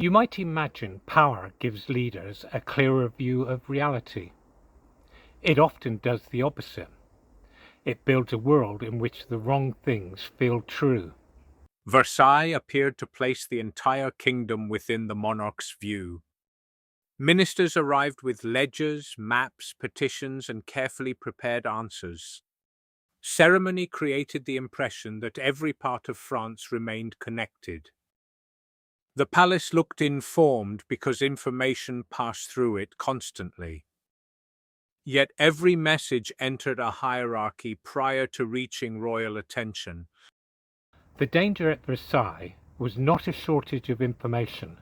You might imagine power gives leaders a clearer view of reality. It often does the opposite. It builds a world in which the wrong things feel true. Versailles appeared to place the entire kingdom within the monarch's view. Ministers arrived with ledgers, maps, petitions, and carefully prepared answers. Ceremony created the impression that every part of France remained connected. The palace looked informed because information passed through it constantly. Yet every message entered a hierarchy prior to reaching royal attention. The danger at Versailles was not a shortage of information.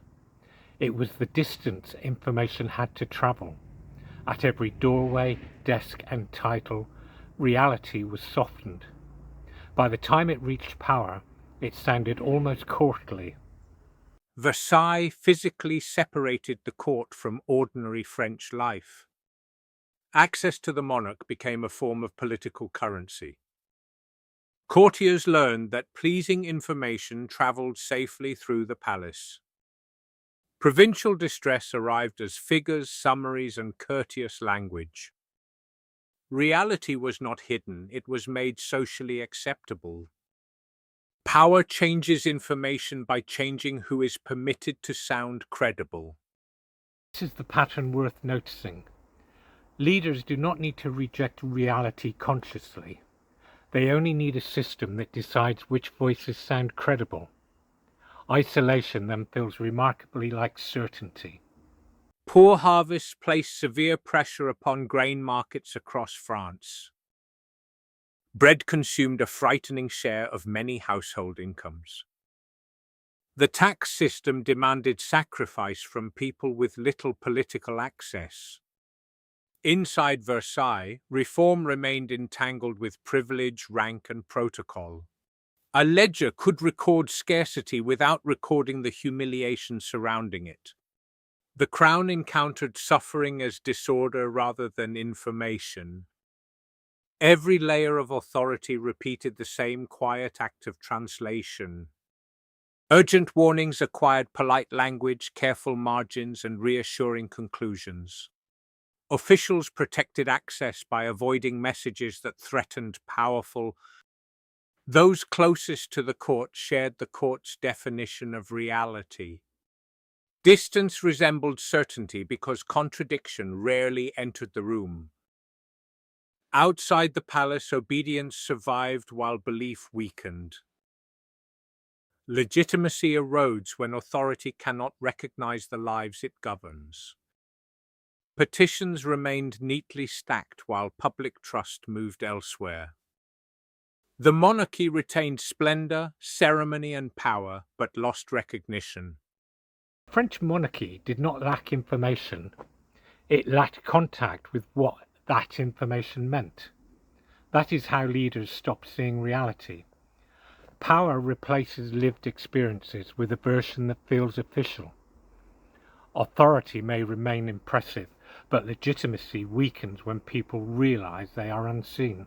It was the distance information had to travel. At every doorway, desk, and title, reality was softened. By the time it reached power, it sounded almost courtly. Versailles physically separated the court from ordinary French life. Access to the monarch became a form of political currency. Courtiers learned that pleasing information traveled safely through the palace. Provincial distress arrived as figures, summaries, and courteous language. Reality was not hidden, it was made socially acceptable. Power changes information by changing who is permitted to sound credible. This is the pattern worth noticing. Leaders do not need to reject reality consciously. They only need a system that decides which voices sound credible. Isolation then feels remarkably like certainty. Poor harvests placed severe pressure upon grain markets across France. Bread consumed a frightening share of many household incomes. The tax system demanded sacrifice from people with little political access. Inside Versailles, reform remained entangled with privilege, rank, and protocol. A ledger could record scarcity without recording the humiliation surrounding it. The crown encountered suffering as disorder rather than information. Every layer of authority repeated the same quiet act of translation. Urgent warnings acquired polite language, careful margins, and reassuring conclusions. Officials protected access by avoiding messages that threatened powerful. Those closest to the court shared the court's definition of reality. Distance resembled certainty because contradiction rarely entered the room. Outside the palace, obedience survived while belief weakened. Legitimacy erodes when authority cannot recognize the lives it governs. Petitions remained neatly stacked while public trust moved elsewhere. The monarchy retained splendor, ceremony, and power, but lost recognition. The French monarchy did not lack information. It lacked contact with what that information meant. That is how leaders stop seeing reality. Power replaces lived experiences with a version that feels official. Authority may remain impressive, but legitimacy weakens when people realize they are unseen.